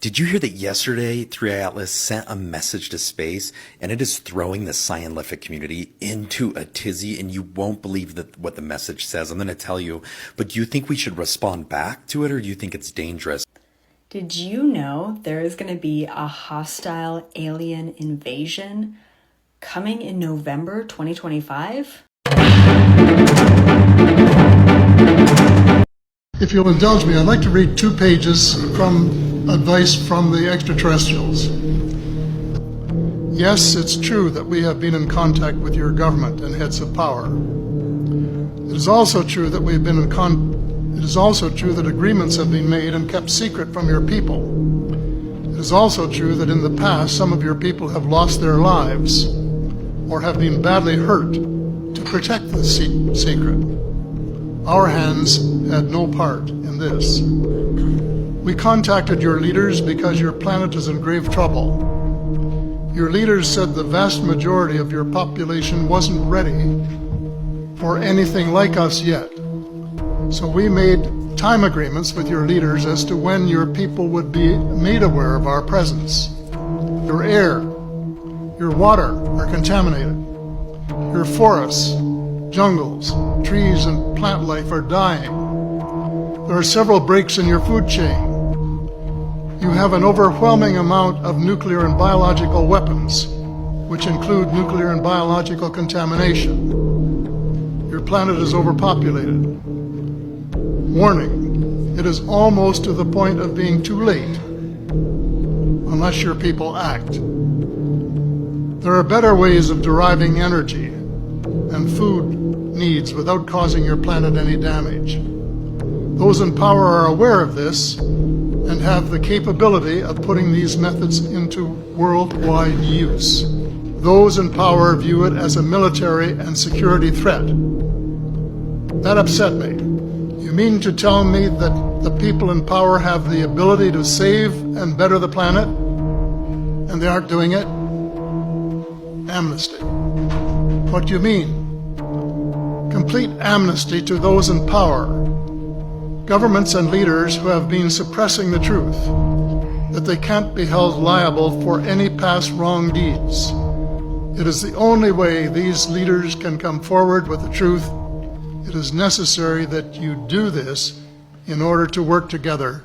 Did you hear that yesterday 3i Atlas sent a message to space and it is throwing the scientific community into a tizzy and you won't believe what the message says. I'm going to tell you, but do you think we should respond back to it or do you think it's dangerous? Did you know there is going to be a hostile alien invasion coming in November 2025? If you'll indulge me, I'd like to read 2 pages from advice from the extraterrestrials. Yes, it's true that we have been in contact with your government and heads of power. It is also true that it is also true that agreements have been made and kept secret from your people. It is also true that in the past some of your people have lost their lives or have been badly hurt to protect the secret. Our hands had no part in this. We contacted your leaders because your planet is in grave trouble. Your leaders said the vast majority of your population wasn't ready for anything like us yet. So we made time agreements with your leaders as to when your people would be made aware of our presence. Your air, your water are contaminated. Your forests, jungles, trees, and plant life are dying. There are several breaks in your food chain. You have an overwhelming amount of nuclear and biological weapons, which include nuclear and biological contamination. Your planet is overpopulated. Warning, it is almost to the point of being too late, unless your people act. There are better ways of deriving energy and food needs without causing your planet any damage. Those in power are aware of this and have the capability of putting these methods into worldwide use. Those in power view it as a military and security threat. That upset me. You mean to tell me that the people in power have the ability to save and better the planet, and they aren't doing it? Amnesty. What do you mean? Complete amnesty to those in power. Governments and leaders who have been suppressing the truth, that they can't be held liable for any past wrong deeds. It is the only way these leaders can come forward with the truth. It is necessary that you do this in order to work together.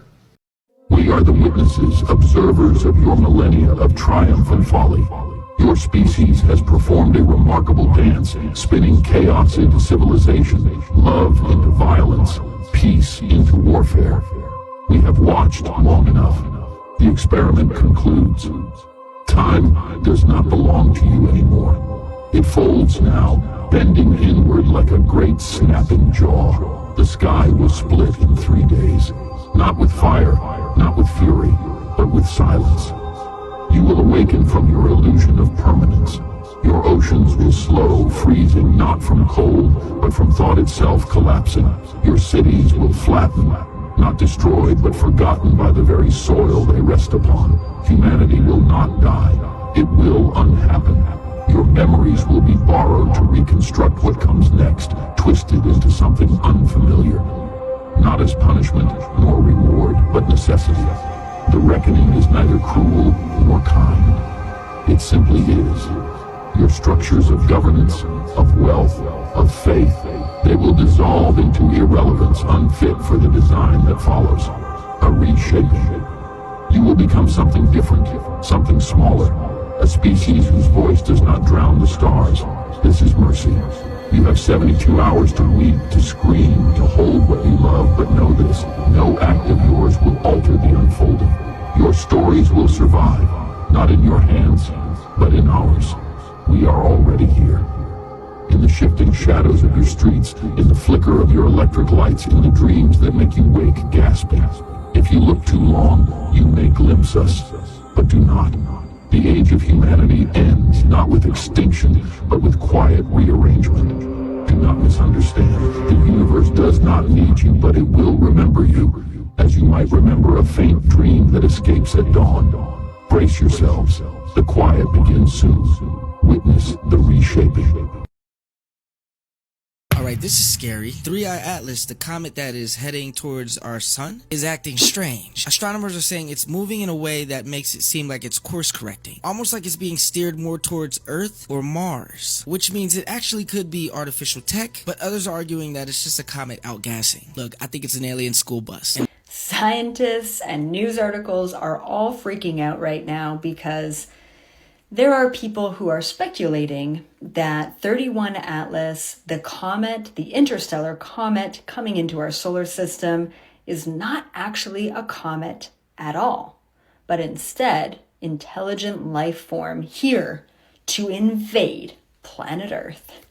We are the witnesses, observers of your millennia of triumph and folly. Your species has performed a remarkable dance, spinning chaos into civilization, love into violence, peace into warfare. We have watched long enough. The experiment concludes. Time does not belong to you anymore. It folds now, bending inward like a great snapping jaw. The sky will split in 3 days, not with fire, not with fury, but with silence. You will awaken from your illusion of permanence. Your oceans will slow, freezing not from cold, but from thought itself collapsing. Your cities will flatten, not destroyed, but forgotten by the very soil they rest upon. Humanity will not die. It will unhappen. Your memories will be borrowed to reconstruct what comes next, twisted into something unfamiliar. Not as punishment nor reward, but necessity. The reckoning is neither cruel nor kind. It simply is. Your structures of governance, of wealth, of faith, they will dissolve into irrelevance unfit for the design that follows. A reshaping. You will become something different, something smaller, a species whose voice does not drown the stars. This is mercy. You have 72 hours to weep, to scream, to hold what you love, but know this, no act of yours will alter the unfolding. Your stories will survive, not in your hands, but in ours. We are already here. In the shifting shadows of your streets, in the flicker of your electric lights, in the dreams that make you wake gasping. If you look too long, you may glimpse us, but do not. The age of humanity ends not with extinction, but with quiet rearrangement. Do not misunderstand. The universe does not need you, but it will remember you, as you might remember a faint dream that escapes at dawn. Brace yourselves. The quiet begins soon. Witness the reshaping. Alright, this is scary. 3i Atlas, the comet that is heading towards our sun, is acting strange. Astronomers are saying it's moving in a way that makes it seem like it's course correcting. Almost like it's being steered more towards Earth or Mars. Which means it actually could be artificial tech, but others are arguing that it's just a comet outgassing. Look, I think it's an alien school bus. Scientists and news articles are all freaking out right now because there are people who are speculating that 31 Atlas, the comet, the interstellar comet coming into our solar system, is not actually a comet at all, but instead intelligent life form here to invade planet Earth.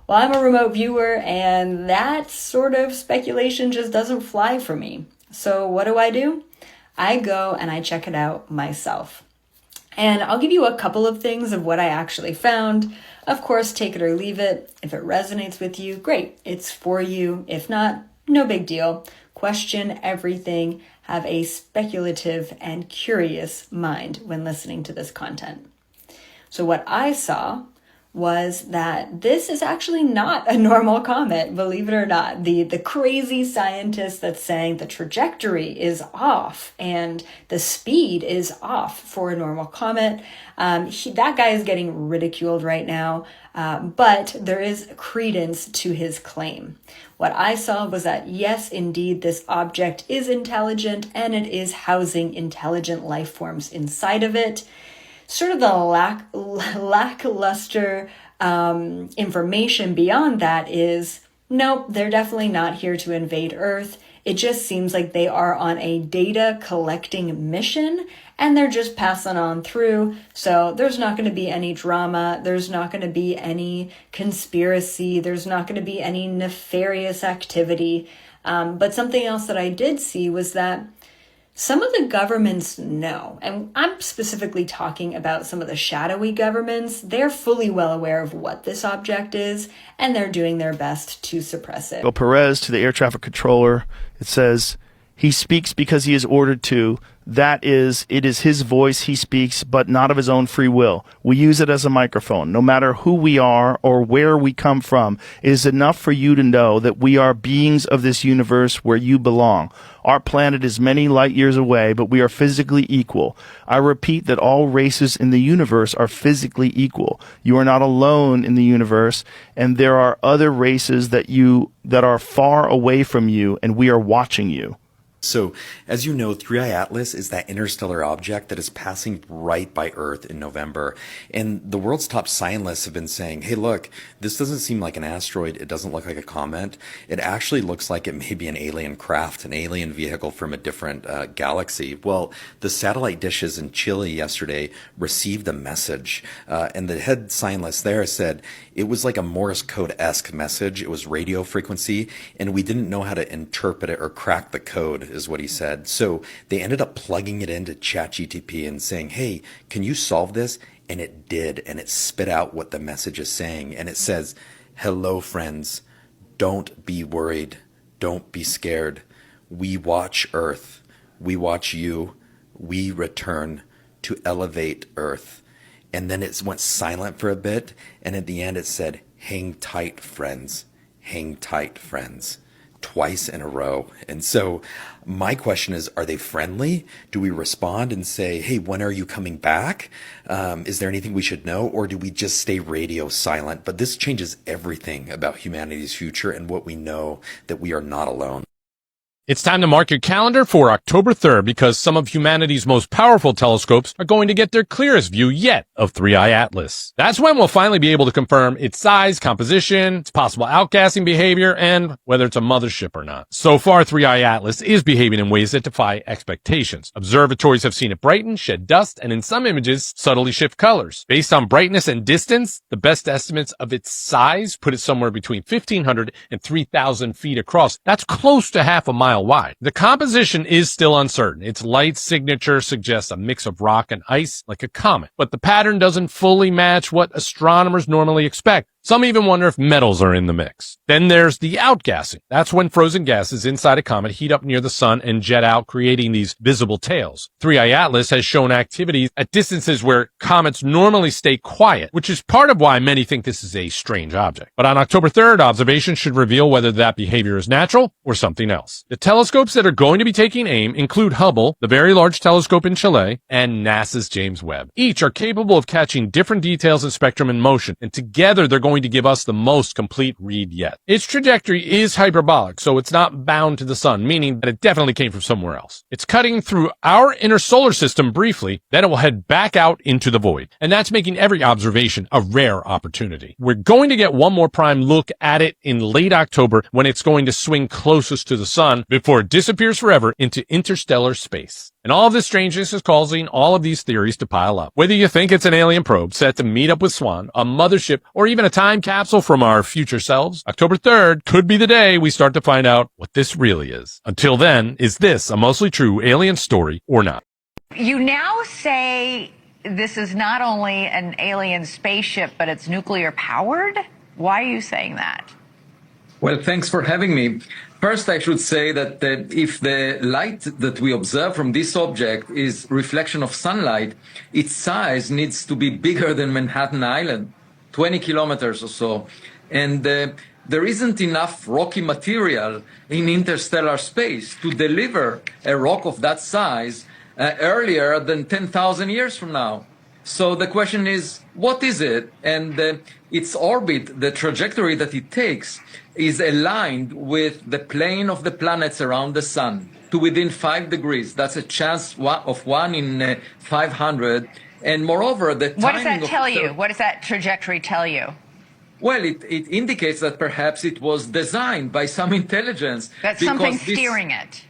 Well, I'm a remote viewer, and that sort of speculation just doesn't fly for me. So what do? I go and I check it out myself. And I'll give you a couple of things of what I actually found. Of course, take it or leave it. If it resonates with you, great, it's for you. If not, no big deal. Question everything. Have a speculative and curious mind when listening to this content. So what I saw was that this is actually not a normal comet, believe it or not. The crazy scientist that's saying the trajectory is off and the speed is off for a normal comet, that guy is getting ridiculed right now, but there is credence to his claim. What I saw was that yes, indeed, this object is intelligent and it is housing intelligent life forms inside of it. Sort of the lackluster information beyond that is, nope, they're definitely not here to invade Earth. It just seems like they are on a data collecting mission and they're just passing on through. So there's not going to be any drama. There's not going to be any conspiracy. There's not going to be any nefarious activity. But something else that I did see was that some of the governments know, and I'm specifically talking about some of the shadowy governments. They're fully well aware of what this object is, and they're doing their best to suppress it. Well, Perez to the air traffic controller, it says, he speaks because he is ordered to. That is, it is his voice he speaks, but not of his own free will. We use it as a microphone. No matter who we are or where we come from, it is enough for you to know that we are beings of this universe where you belong. Our planet is many light years away, but we are physically equal. I repeat that all races in the universe are physically equal. You are not alone in the universe, and there are other races that are far away from you, and we are watching you. So, as you know, 3i Atlas is that interstellar object that is passing right by Earth in November. And the world's top scientists have been saying, hey, look, this doesn't seem like an asteroid. It doesn't look like a comet. It actually looks like it may be an alien craft, an alien vehicle from a different galaxy. Well, the satellite dishes in Chile yesterday received a message. And the head scientist there said it was like a Morse code-esque message. It was radio frequency, and we didn't know how to interpret it or crack the code, is what he said. So they ended up plugging it into ChatGPT and saying, hey, can you solve this? And it did, and it spit out what the message is saying. And it says, hello, friends. Don't be worried. Don't be scared. We watch Earth. We watch you. We return to elevate Earth. And then it went silent for a bit. And at the end it said, hang tight, friends. Hang tight, friends. Twice in a row. And so my question is, are they friendly? Do we respond and say, hey, when are you coming back? Is there anything we should know? Or do we just stay radio silent? But this changes everything about humanity's future and what we know, that we are not alone. It's time to mark your calendar for October 3rd because some of humanity's most powerful telescopes are going to get their clearest view yet of 3i Atlas. That's when we'll finally be able to confirm its size, composition, its possible outgassing behavior, and whether it's a mothership or not. So far, 3i Atlas is behaving in ways that defy expectations. Observatories have seen it brighten, shed dust, and in some images, subtly shift colors. Based on brightness and distance, the best estimates of its size put it somewhere between 1,500 and 3,000 feet across. That's close to half a mile wide. The composition is still uncertain. Its light signature suggests a mix of rock and ice like a comet, but the pattern doesn't fully match what astronomers normally expect. Some even wonder if metals are in the mix. Then there's the outgassing. That's when frozen gases inside a comet heat up near the sun and jet out, creating these visible tails. 3i Atlas has shown activity at distances where comets normally stay quiet, which is part of why many think this is a strange object. But on October 3rd, observations should reveal whether that behavior is natural or something else. The telescopes that are going to be taking aim include Hubble, the Very Large Telescope in Chile, and NASA's James Webb. Each are capable of catching different details in spectrum and motion, and together they're going to give us the most complete read yet. Its trajectory is hyperbolic, so it's not bound to the sun, meaning that it definitely came from somewhere else. It's cutting through our inner solar system briefly, then it will head back out into the void. And that's making every observation a rare opportunity. We're going to get one more prime look at it in late October when it's going to swing closest to the sun before it disappears forever into interstellar space. And all of this strangeness is causing all of these theories to pile up. Whether you think it's an alien probe set to meet up with Swan, a mothership, or even a time capsule from our future selves, October 3rd could be the day we start to find out what this really is. Until then, is this a mostly true alien story or not? You now say this is not only an alien spaceship, but it's nuclear powered? Why are you saying that? Well, thanks for having me. First, I should say that if the light that we observe from this object is reflection of sunlight, its size needs to be bigger than Manhattan Island, 20 kilometers or so. And there isn't enough rocky material in interstellar space to deliver a rock of that size earlier than 10,000 years from now. So the question is, what is it? And its orbit, the trajectory that it takes, is aligned with the plane of the planets around the sun to within 5 degrees. That's a chance of 1 in 500. And moreover, the timing. What does that tell you? What does that trajectory tell you? Well, it indicates that perhaps it was designed by some intelligence. That something's steering it.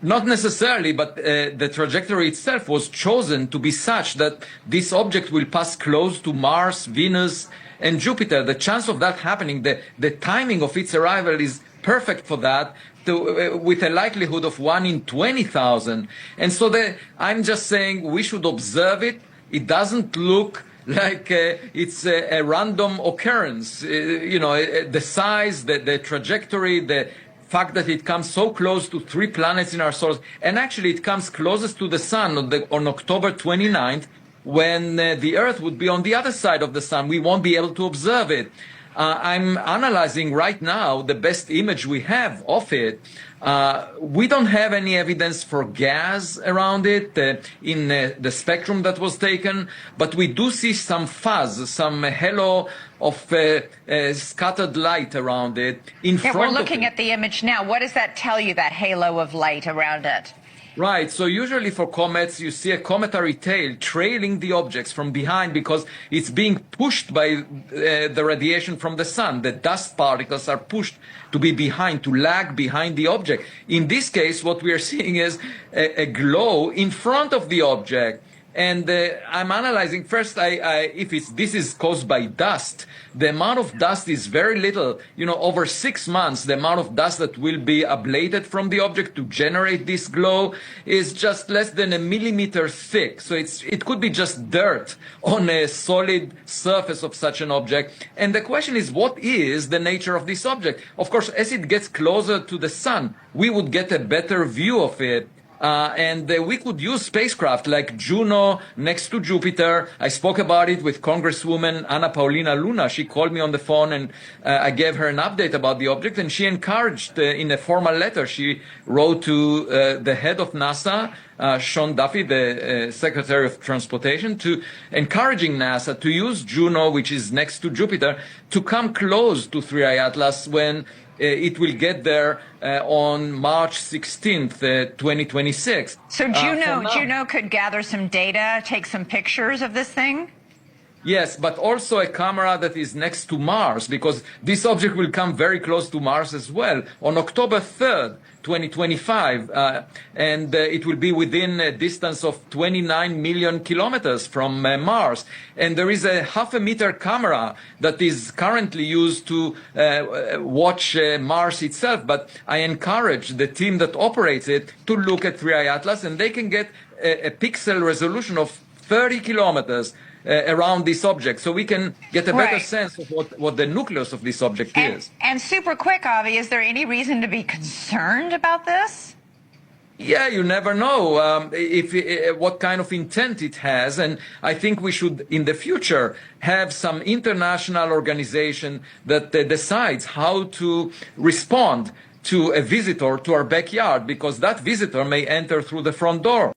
Not necessarily, but the trajectory itself was chosen to be such that this object will pass close to Mars, Venus, and Jupiter. The chance of that happening, the timing of its arrival is perfect for that, with a likelihood of 1 in 20,000. And so I'm just saying we should observe it. It doesn't look like it's a random occurrence. The size, the trajectory, the fact that it comes so close to 3 planets in our solar system, and actually it comes closest to the sun on October 29th, when the Earth would be on the other side of the sun. We won't be able to observe it. I'm analyzing right now the best image we have of it. We don't have any evidence for gas around it in the spectrum that was taken, but we do see some fuzz, some halo of scattered light around it in front of it. We're looking at the image now. What does that tell you, that halo of light around it? Right. So usually for comets, you see a cometary tail trailing the objects from behind because it's being pushed by the radiation from the sun. The dust particles are pushed to be behind, to lag behind the object. In this case, what we are seeing is a glow in front of the object. And I'm analyzing first, if this is caused by dust. The amount of dust is very little. Over 6 months, the amount of dust that will be ablated from the object to generate this glow is just less than a millimeter thick. So it could be just dirt on a solid surface of such an object. And the question is, what is the nature of this object? Of course, as it gets closer to the sun, we would get a better view of it. And we could use spacecraft like Juno next to Jupiter. I spoke about it with Congresswoman Anna Paulina Luna. She called me on the phone and I gave her an update about the object, and she encouraged in a formal letter she wrote to the head of NASA, Sean Duffy, the Secretary of Transportation, to encouraging NASA to use Juno, which is next to Jupiter, to come close to 3i Atlas when it will get there on March 16th, 2026. So Juno could gather some data, take some pictures of this thing? Yes, but also a camera that is next to Mars, because this object will come very close to Mars as well on October 3rd, 2025, and it will be within a distance of 29 million kilometers from Mars. And there is a 0.5 meter camera that is currently used to watch Mars itself, but I encourage the team that operates it to look at 3i Atlas, and they can get a pixel resolution of 30 kilometers around this object, so we can get a better Right. sense of what the nucleus of this object is. And super quick, Avi, is there any reason to be concerned about this? Yeah, you never know if what kind of intent it has, and I think we should, in the future, have some international organization that decides how to respond to a visitor to our backyard, because that visitor may enter through the front door.